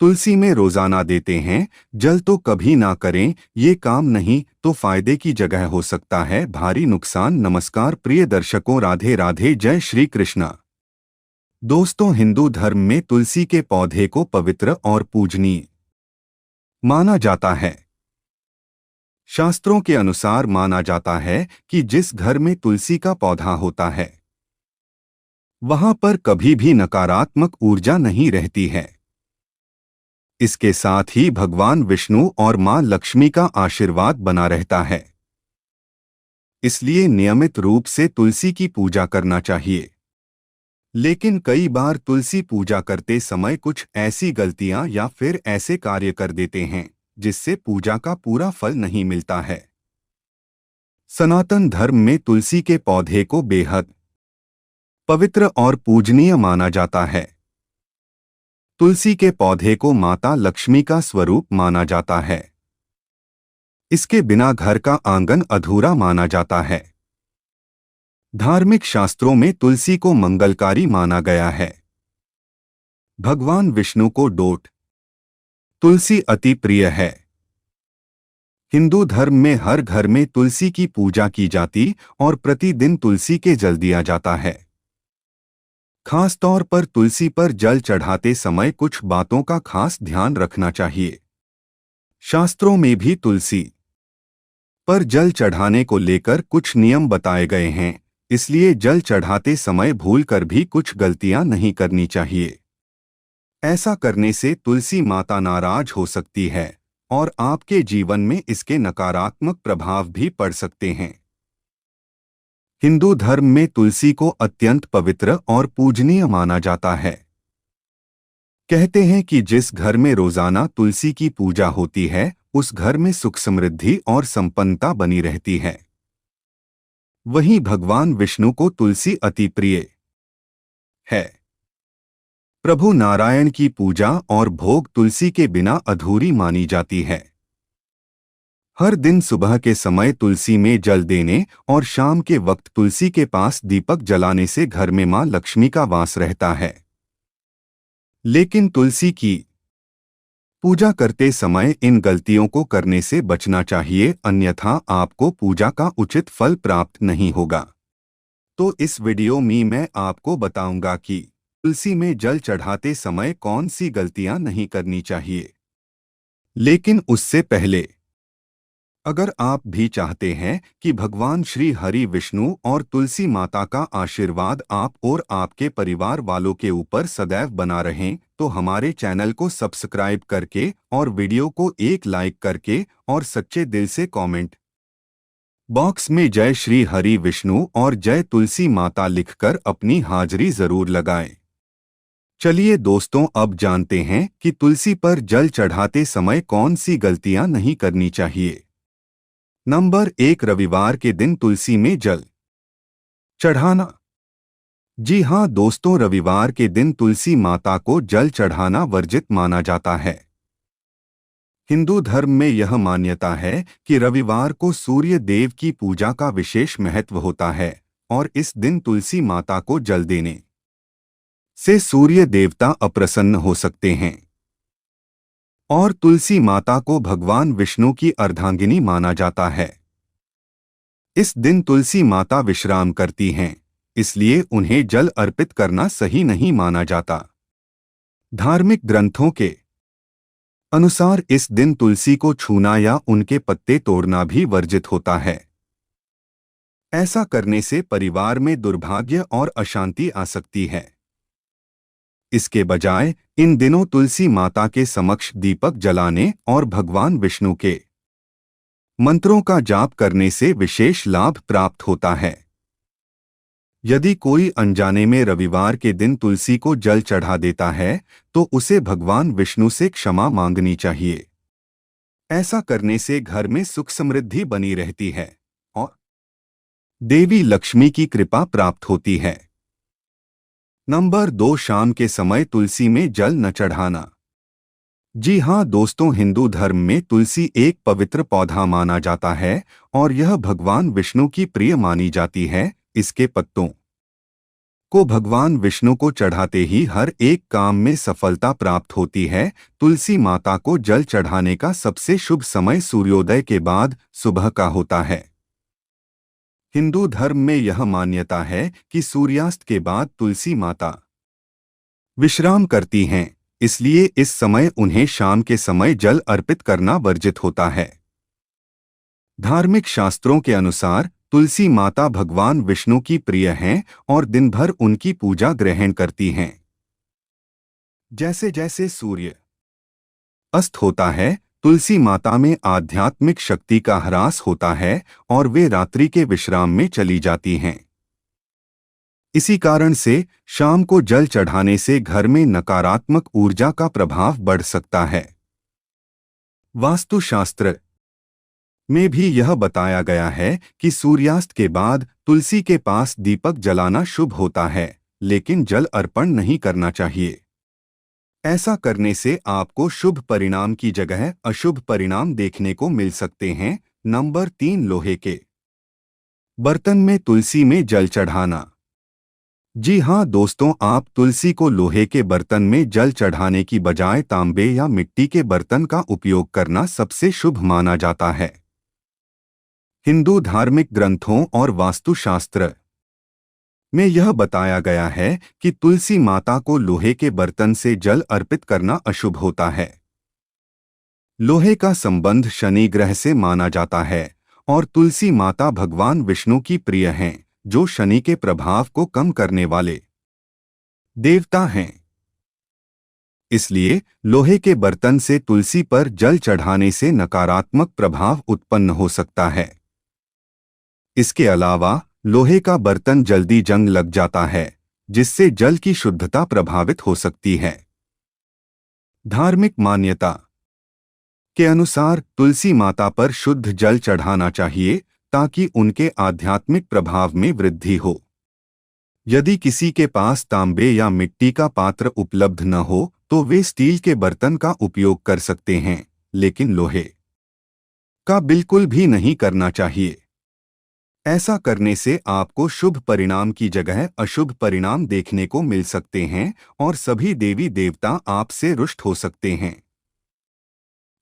तुलसी में रोजाना देते हैं, जल तो कभी ना करें, ये काम नहीं तो फायदे की जगह हो सकता है भारी नुकसान। नमस्कार प्रिय दर्शकों, राधे राधे, जय श्री कृष्णा। दोस्तों, हिंदू धर्म में तुलसी के पौधे को पवित्र और पूजनीय माना जाता है। शास्त्रों के अनुसार माना जाता है कि जिस घर में तुलसी का पौधा होता है वहां पर कभी भी नकारात्मक ऊर्जा नहीं रहती है। इसके साथ ही भगवान विष्णु और मां लक्ष्मी का आशीर्वाद बना रहता है। इसलिए नियमित रूप से तुलसी की पूजा करना चाहिए। लेकिन कई बार तुलसी पूजा करते समय कुछ ऐसी गलतियां या फिर ऐसे कार्य कर देते हैं जिससे पूजा का पूरा फल नहीं मिलता है। सनातन धर्म में तुलसी के पौधे को बेहद पवित्र और पूजनीय माना जाता है। तुलसी के पौधे को माता लक्ष्मी का स्वरूप माना जाता है। इसके बिना घर का आंगन अधूरा माना जाता है। धार्मिक शास्त्रों में तुलसी को मंगलकारी माना गया है। भगवान विष्णु को डोट तुलसी अति प्रिय है। हिंदू धर्म में हर घर में तुलसी की पूजा की जाती और प्रतिदिन तुलसी के जल दिया जाता है। खास तौर पर तुलसी पर जल चढ़ाते समय कुछ बातों का खास ध्यान रखना चाहिए। शास्त्रों में भी तुलसी पर जल चढ़ाने को लेकर कुछ नियम बताए गए हैं, इसलिए जल चढ़ाते समय भूलकर भी कुछ गलतियां नहीं करनी चाहिए। ऐसा करने से तुलसी माता नाराज हो सकती है और आपके जीवन में इसके नकारात्मक प्रभाव भी पड़ सकते हैं। हिंदू धर्म में तुलसी को अत्यंत पवित्र और पूजनीय माना जाता है। कहते हैं कि जिस घर में रोजाना तुलसी की पूजा होती है उस घर में सुख समृद्धि और संपन्नता बनी रहती है। वहीं भगवान विष्णु को तुलसी अति प्रिय है। प्रभु नारायण की पूजा और भोग तुलसी के बिना अधूरी मानी जाती है। हर दिन सुबह के समय तुलसी में जल देने और शाम के वक्त तुलसी के पास दीपक जलाने से घर में मां लक्ष्मी का वास रहता है। लेकिन तुलसी की पूजा करते समय इन गलतियों को करने से बचना चाहिए, अन्यथा आपको पूजा का उचित फल प्राप्त नहीं होगा। तो इस वीडियो में मैं आपको बताऊंगा कि तुलसी में जल चढ़ाते समय कौन सी गलतियां नहीं करनी चाहिए। लेकिन उससे पहले अगर आप भी चाहते हैं कि भगवान श्री हरि विष्णु और तुलसी माता का आशीर्वाद आप और आपके परिवार वालों के ऊपर सदैव बना रहें, तो हमारे चैनल को सब्सक्राइब करके और वीडियो को एक लाइक करके और सच्चे दिल से कमेंट बॉक्स में जय श्री हरि विष्णु और जय तुलसी माता लिखकर अपनी हाजिरी जरूर लगाएं। चलिए दोस्तों, अब जानते हैं कि तुलसी पर जल चढ़ाते समय कौन सी गलतियां नहीं करनी चाहिए। नंबर 1, रविवार के दिन तुलसी में जल चढ़ाना। जी हां दोस्तों, रविवार के दिन तुलसी माता को जल चढ़ाना वर्जित माना जाता है। हिंदू धर्म में यह मान्यता है कि रविवार को सूर्य देव की पूजा का विशेष महत्व होता है और इस दिन तुलसी माता को जल देने से सूर्य देवता अप्रसन्न हो सकते हैं। और तुलसी माता को भगवान विष्णु की अर्धांगिनी माना जाता है। इस दिन तुलसी माता विश्राम करती हैं, इसलिए उन्हें जल अर्पित करना सही नहीं माना जाता। धार्मिक ग्रंथों के अनुसार इस दिन तुलसी को छूना या उनके पत्ते तोड़ना भी वर्जित होता है। ऐसा करने से परिवार में दुर्भाग्य और अशांति आ सकती है। इसके बजाय इन दिनों तुलसी माता के समक्ष दीपक जलाने और भगवान विष्णु के मंत्रों का जाप करने से विशेष लाभ प्राप्त होता है। यदि कोई अनजाने में रविवार के दिन तुलसी को जल चढ़ा देता है तो उसे भगवान विष्णु से क्षमा मांगनी चाहिए। ऐसा करने से घर में सुख समृद्धि बनी रहती है और देवी लक्ष्मी की कृपा प्राप्त होती है। नंबर 2, शाम के समय तुलसी में जल न चढ़ाना। जी हां दोस्तों, हिंदू धर्म में तुलसी एक पवित्र पौधा माना जाता है और यह भगवान विष्णु की प्रिय मानी जाती है। इसके पत्तों को भगवान विष्णु को चढ़ाते ही हर एक काम में सफलता प्राप्त होती है। तुलसी माता को जल चढ़ाने का सबसे शुभ समय सूर्योदय के बाद सुबह का होता है। हिंदू धर्म में यह मान्यता है कि सूर्यास्त के बाद तुलसी माता विश्राम करती हैं, इसलिए इस समय उन्हें शाम के समय जल अर्पित करना वर्जित होता है। धार्मिक शास्त्रों के अनुसार तुलसी माता भगवान विष्णु की प्रिय हैं और दिन भर उनकी पूजा ग्रहण करती हैं। जैसे जैसे सूर्य अस्त होता है, तुलसी माता में आध्यात्मिक शक्ति का ह्रास होता है और वे रात्रि के विश्राम में चली जाती हैं। इसी कारण से शाम को जल चढ़ाने से घर में नकारात्मक ऊर्जा का प्रभाव बढ़ सकता है। वास्तुशास्त्र में भी यह बताया गया है कि सूर्यास्त के बाद तुलसी के पास दीपक जलाना शुभ होता है, लेकिन जल अर्पण नहीं करना चाहिए। ऐसा करने से आपको शुभ परिणाम की जगह अशुभ परिणाम देखने को मिल सकते हैं। नंबर 3, लोहे के बर्तन में तुलसी में जल चढ़ाना। जी हाँ दोस्तों, आप तुलसी को लोहे के बर्तन में जल चढ़ाने की बजाय तांबे या मिट्टी के बर्तन का उपयोग करना सबसे शुभ माना जाता है। हिंदू धार्मिक ग्रंथों और वास्तुशास्त्र में यह बताया गया है कि तुलसी माता को लोहे के बर्तन से जल अर्पित करना अशुभ होता है। लोहे का संबंध शनि ग्रह से माना जाता है और तुलसी माता भगवान विष्णु की प्रिय हैं, जो शनि के प्रभाव को कम करने वाले देवता हैं। इसलिए लोहे के बर्तन से तुलसी पर जल चढ़ाने से नकारात्मक प्रभाव उत्पन्न हो सकता है। इसके अलावा लोहे का बर्तन जल्दी जंग लग जाता है, जिससे जल की शुद्धता प्रभावित हो सकती है। धार्मिक मान्यता के अनुसार तुलसी माता पर शुद्ध जल चढ़ाना चाहिए ताकि उनके आध्यात्मिक प्रभाव में वृद्धि हो। यदि किसी के पास तांबे या मिट्टी का पात्र उपलब्ध न हो तो वे स्टील के बर्तन का उपयोग कर सकते हैं, लेकिन लोहे का बिल्कुल भी नहीं करना चाहिए। ऐसा करने से आपको शुभ परिणाम की जगह अशुभ परिणाम देखने को मिल सकते हैं और सभी देवी देवता आपसे रुष्ट हो सकते हैं।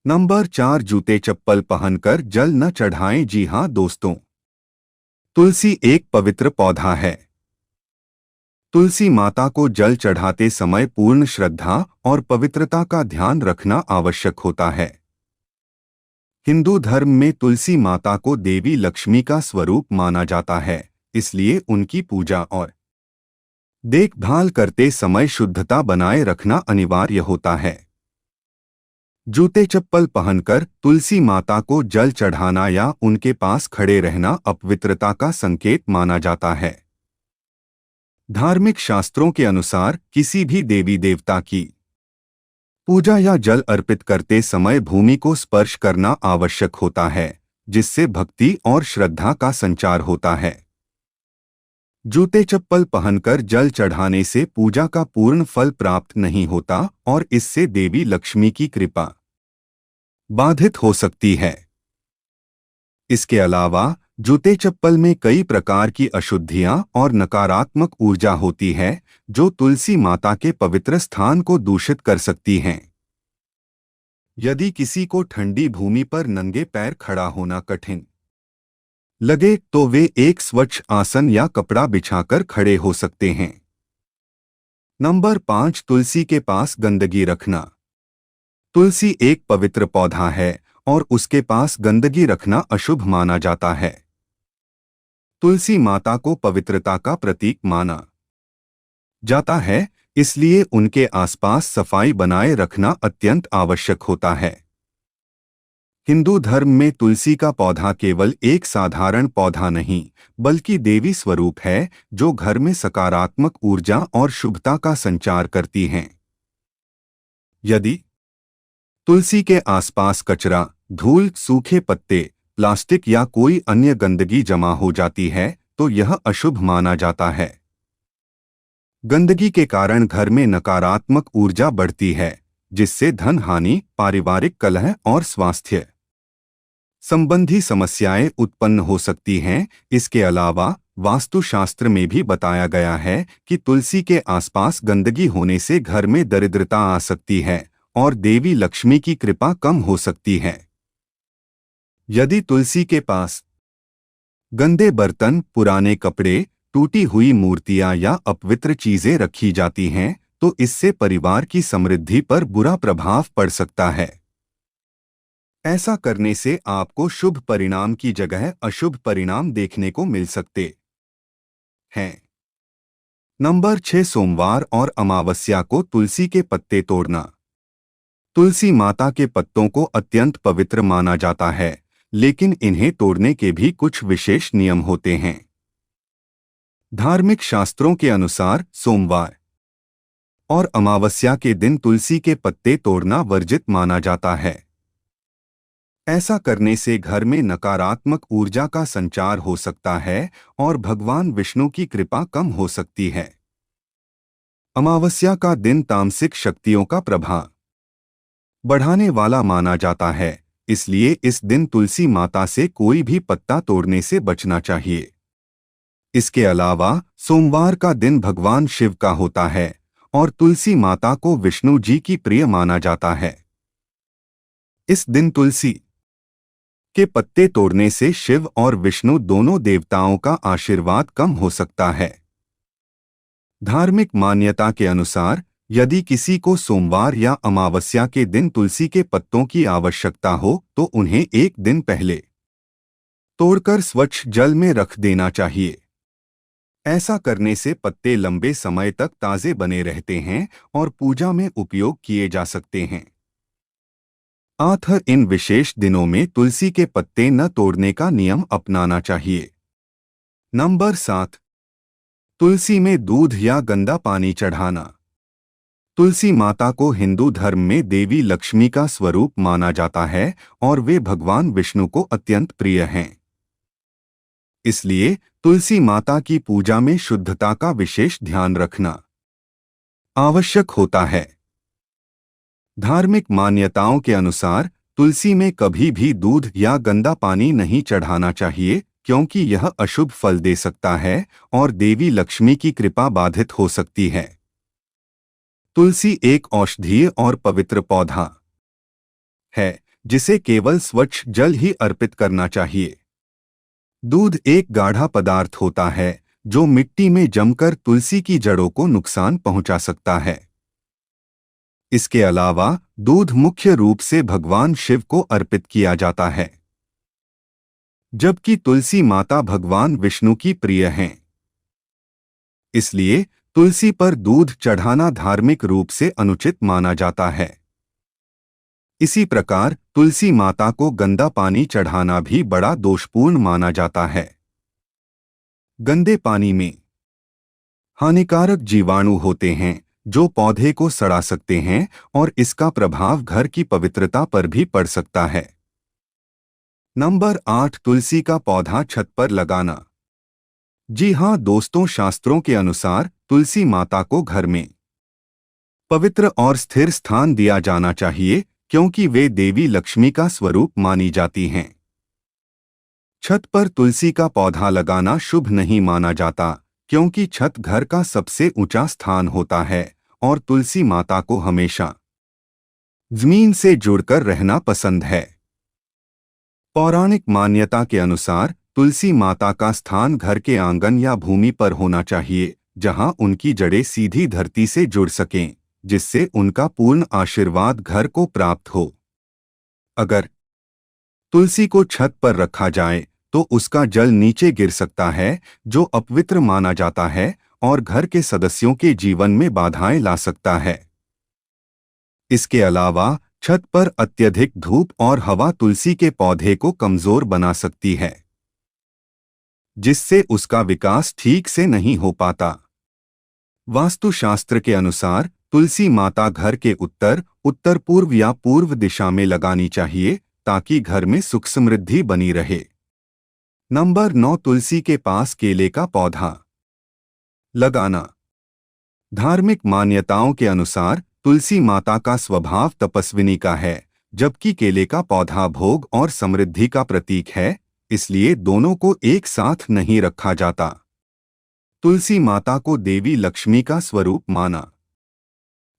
नंबर 4, जूते चप्पल पहनकर जल न चढ़ाएं। जी हाँ दोस्तों, तुलसी एक पवित्र पौधा है। तुलसी माता को जल चढ़ाते समय पूर्ण श्रद्धा और पवित्रता का ध्यान रखना आवश्यक होता है। हिंदू धर्म में तुलसी माता को देवी लक्ष्मी का स्वरूप माना जाता है, इसलिए उनकी पूजा और देखभाल करते समय शुद्धता बनाए रखना अनिवार्य होता है। जूते चप्पल पहनकर तुलसी माता को जल चढ़ाना या उनके पास खड़े रहना अपवित्रता का संकेत माना जाता है। धार्मिक शास्त्रों के अनुसार किसी भी देवी देवता की पूजा या जल अर्पित करते समय भूमि को स्पर्श करना आवश्यक होता है, जिससे भक्ति और श्रद्धा का संचार होता है। जूते चप्पल पहनकर जल चढ़ाने से पूजा का पूर्ण फल प्राप्त नहीं होता और इससे देवी लक्ष्मी की कृपा बाधित हो सकती है। इसके अलावा जूते चप्पल में कई प्रकार की अशुद्धियां और नकारात्मक ऊर्जा होती है, जो तुलसी माता के पवित्र स्थान को दूषित कर सकती हैं। यदि किसी को ठंडी भूमि पर नंगे पैर खड़ा होना कठिन लगे तो वे एक स्वच्छ आसन या कपड़ा बिछाकर खड़े हो सकते हैं। नंबर 5, तुलसी के पास गंदगी रखना। तुलसी एक पवित्र पौधा है और उसके पास गंदगी रखना अशुभ माना जाता है। तुलसी माता को पवित्रता का प्रतीक माना जाता है, इसलिए उनके आसपास सफाई बनाए रखना अत्यंत आवश्यक होता है। हिंदू धर्म में तुलसी का पौधा केवल एक साधारण पौधा नहीं, बल्कि देवी स्वरूप है, जो घर में सकारात्मक ऊर्जा और शुभता का संचार करती हैं। यदि तुलसी के आसपास कचरा, धूल, सूखे पत्ते, प्लास्टिक या कोई अन्य गंदगी जमा हो जाती है तो यह अशुभ माना जाता है। गंदगी के कारण घर में नकारात्मक ऊर्जा बढ़ती है, जिससे धन हानि, पारिवारिक कलह और स्वास्थ्य संबंधी समस्याएं उत्पन्न हो सकती हैं। इसके अलावा वास्तुशास्त्र में भी बताया गया है कि तुलसी के आसपास गंदगी होने से घर में दरिद्रता आ सकती है और देवी लक्ष्मी की कृपा कम हो सकती है। यदि तुलसी के पास गंदे बर्तन, पुराने कपड़े, टूटी हुई मूर्तियां या अपवित्र चीजें रखी जाती हैं, तो इससे परिवार की समृद्धि पर बुरा प्रभाव पड़ सकता है। ऐसा करने से आपको शुभ परिणाम की जगह अशुभ परिणाम देखने को मिल सकते हैं। नंबर 6, सोमवार और अमावस्या को तुलसी के पत्ते तोड़ना। तुलसी माता के पत्तों को अत्यंत पवित्र माना जाता है, लेकिन इन्हें तोड़ने के भी कुछ विशेष नियम होते हैं। धार्मिक शास्त्रों के अनुसार सोमवार और अमावस्या के दिन तुलसी के पत्ते तोड़ना वर्जित माना जाता है। ऐसा करने से घर में नकारात्मक ऊर्जा का संचार हो सकता है और भगवान विष्णु की कृपा कम हो सकती है। अमावस्या का दिन तामसिक शक्तियों का प्रभाव बढ़ाने वाला माना जाता है, इसलिए इस दिन तुलसी माता से कोई भी पत्ता तोड़ने से बचना चाहिए। इसके अलावा सोमवार का दिन भगवान शिव का होता है और तुलसी माता को विष्णु जी की प्रिय माना जाता है। इस दिन तुलसी के पत्ते तोड़ने से शिव और विष्णु दोनों देवताओं का आशीर्वाद कम हो सकता है। धार्मिक मान्यता के अनुसार यदि किसी को सोमवार या अमावस्या के दिन तुलसी के पत्तों की आवश्यकता हो तो उन्हें एक दिन पहले तोड़कर स्वच्छ जल में रख देना चाहिए। ऐसा करने से पत्ते लंबे समय तक ताजे बने रहते हैं और पूजा में उपयोग किए जा सकते हैं। इन विशेष दिनों में तुलसी के पत्ते न तोड़ने का नियम अपनाना चाहिए। नंबर 7, तुलसी में दूध या गंदा पानी चढ़ाना। तुलसी माता को हिंदू धर्म में देवी लक्ष्मी का स्वरूप माना जाता है और वे भगवान विष्णु को अत्यंत प्रिय हैं। इसलिए तुलसी माता की पूजा में शुद्धता का विशेष ध्यान रखना आवश्यक होता है। धार्मिक मान्यताओं के अनुसार तुलसी में कभी भी दूध या गंदा पानी नहीं चढ़ाना चाहिए, क्योंकि यह अशुभ फल दे सकता है और देवी लक्ष्मी की कृपा बाधित हो सकती है। तुलसी एक औषधीय और पवित्र पौधा है जिसे केवल स्वच्छ जल ही अर्पित करना चाहिए। दूध एक गाढ़ा पदार्थ होता है जो मिट्टी में जमकर तुलसी की जड़ों को नुकसान पहुंचा सकता है। इसके अलावा दूध मुख्य रूप से भगवान शिव को अर्पित किया जाता है, जबकि तुलसी माता भगवान विष्णु की प्रिय हैं। इसलिए तुलसी पर दूध चढ़ाना धार्मिक रूप से अनुचित माना जाता है। इसी प्रकार तुलसी माता को गंदा पानी चढ़ाना भी बड़ा दोषपूर्ण माना जाता है। गंदे पानी में हानिकारक जीवाणु होते हैं जो पौधे को सड़ा सकते हैं और इसका प्रभाव घर की पवित्रता पर भी पड़ सकता है। नंबर 8, तुलसी का पौधा छत पर लगाना। जी हाँ दोस्तों, शास्त्रों के अनुसार तुलसी माता को घर में पवित्र और स्थिर स्थान दिया जाना चाहिए, क्योंकि वे देवी लक्ष्मी का स्वरूप मानी जाती हैं। छत पर तुलसी का पौधा लगाना शुभ नहीं माना जाता, क्योंकि छत घर का सबसे ऊंचा स्थान होता है और तुलसी माता को हमेशा जमीन से जुड़कर रहना पसंद है। पौराणिक मान्यता के अनुसार तुलसी माता का स्थान घर के आंगन या भूमि पर होना चाहिए, जहां उनकी जड़ें सीधी धरती से जुड़ सकें, जिससे उनका पूर्ण आशीर्वाद घर को प्राप्त हो। अगर तुलसी को छत पर रखा जाए तो उसका जल नीचे गिर सकता है, जो अपवित्र माना जाता है और घर के सदस्यों के जीवन में बाधाएं ला सकता है। इसके अलावा छत पर अत्यधिक धूप और हवा तुलसी के पौधे को कमजोर बना सकती है, जिससे उसका विकास ठीक से नहीं हो पाता। वास्तुशास्त्र के अनुसार तुलसी माता घर के उत्तर, उत्तर पूर्व या पूर्व दिशा में लगानी चाहिए, ताकि घर में सुख समृद्धि बनी रहे। नंबर 9, तुलसी के पास केले का पौधा लगाना। धार्मिक मान्यताओं के अनुसार तुलसी माता का स्वभाव तपस्विनी का है, जबकि केले का पौधा भोग और समृद्धि का प्रतीक है, इसलिए दोनों को एक साथ नहीं रखा जाता। तुलसी माता को देवी लक्ष्मी का स्वरूप माना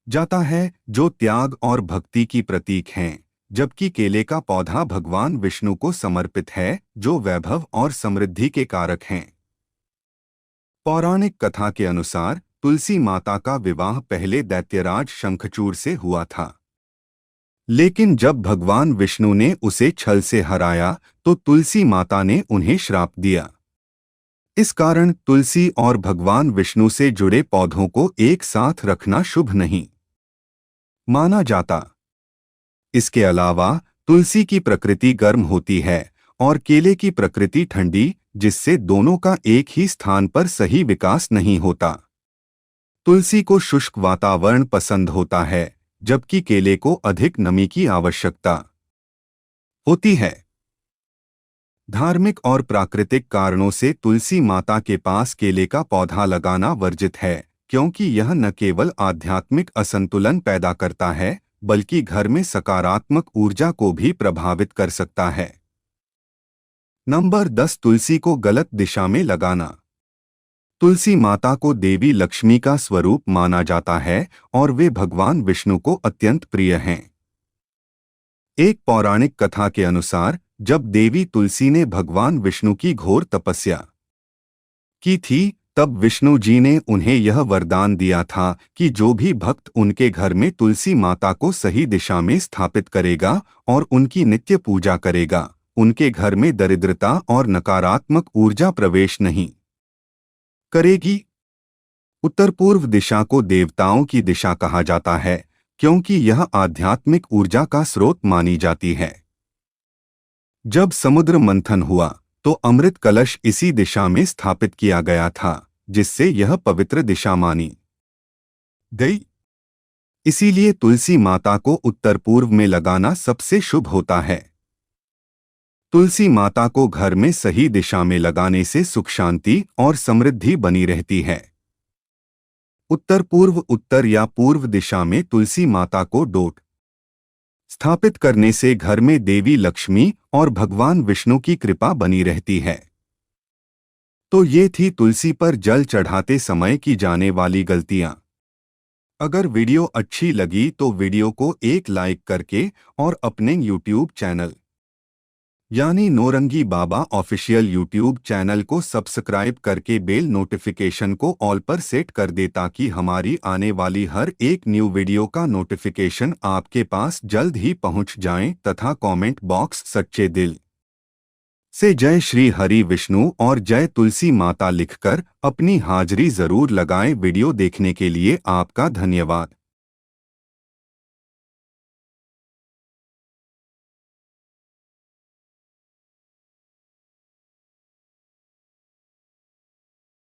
जाता है, जो त्याग और भक्ति की प्रतीक हैं, जबकि केले का पौधा भगवान विष्णु को समर्पित है, जो वैभव और समृद्धि के कारक हैं। पौराणिक कथा के अनुसार तुलसी माता का विवाह पहले दैत्यराज शंखचूड़ से हुआ था, लेकिन जब भगवान विष्णु ने उसे छल से हराया तो तुलसी माता ने उन्हें श्राप दिया। इस कारण तुलसी और भगवान विष्णु से जुड़े पौधों को एक साथ रखना शुभ नहीं माना जाता। इसके अलावा तुलसी की प्रकृति गर्म होती है और केले की प्रकृति ठंडी, जिससे दोनों का एक ही स्थान पर सही विकास नहीं होता। तुलसी को शुष्क वातावरण पसंद होता है, जबकि केले को अधिक नमी की आवश्यकता होती है। धार्मिक और प्राकृतिक कारणों से तुलसी माता के पास केले का पौधा लगाना वर्जित है, क्योंकि यह न केवल आध्यात्मिक असंतुलन पैदा करता है, बल्कि घर में सकारात्मक ऊर्जा को भी प्रभावित कर सकता है। नंबर 10, तुलसी को गलत दिशा में लगाना। तुलसी माता को देवी लक्ष्मी का स्वरूप माना जाता है और वे भगवान विष्णु को अत्यंत प्रिय हैं। एक पौराणिक कथा के अनुसार जब देवी तुलसी ने भगवान विष्णु की घोर तपस्या की थी, तब विष्णु जी ने उन्हें यह वरदान दिया था कि जो भी भक्त उनके घर में तुलसी माता को सही दिशा में स्थापित करेगा और उनकी नित्य पूजा करेगा, उनके घर में दरिद्रता और नकारात्मक ऊर्जा प्रवेश नहीं करेगी। उत्तर पूर्व दिशा को देवताओं की दिशा कहा जाता है, क्योंकि यह आध्यात्मिक ऊर्जा का स्रोत मानी जाती है। जब समुद्र मंथन हुआ तो अमृत कलश इसी दिशा में स्थापित किया गया था, जिससे यह पवित्र दिशा मानी गई। इसीलिए तुलसी माता को उत्तर पूर्व में लगाना सबसे शुभ होता है। तुलसी माता को घर में सही दिशा में लगाने से सुख शांति और समृद्धि बनी रहती है। उत्तर पूर्व, उत्तर या पूर्व दिशा में तुलसी माता को डोट स्थापित करने से घर में देवी लक्ष्मी और भगवान विष्णु की कृपा बनी रहती है। तो ये थी तुलसी पर जल चढ़ाते समय की जाने वाली गलतियां। अगर वीडियो अच्छी लगी तो वीडियो को एक लाइक करके और अपने YouTube चैनल यानी नौरंगी बाबा ऑफिशियल YouTube चैनल को सब्सक्राइब करके बेल नोटिफिकेशन को ऑल पर सेट कर दे, ताकि हमारी आने वाली हर एक न्यू वीडियो का नोटिफिकेशन आपके पास जल्द ही पहुंच जाए। तथा कमेंट बॉक्स सच्चे दिल से जय श्री हरि विष्णु और जय तुलसी माता लिखकर अपनी हाजिरी जरूर लगाएं। वीडियो देखने के लिए आपका धन्यवाद।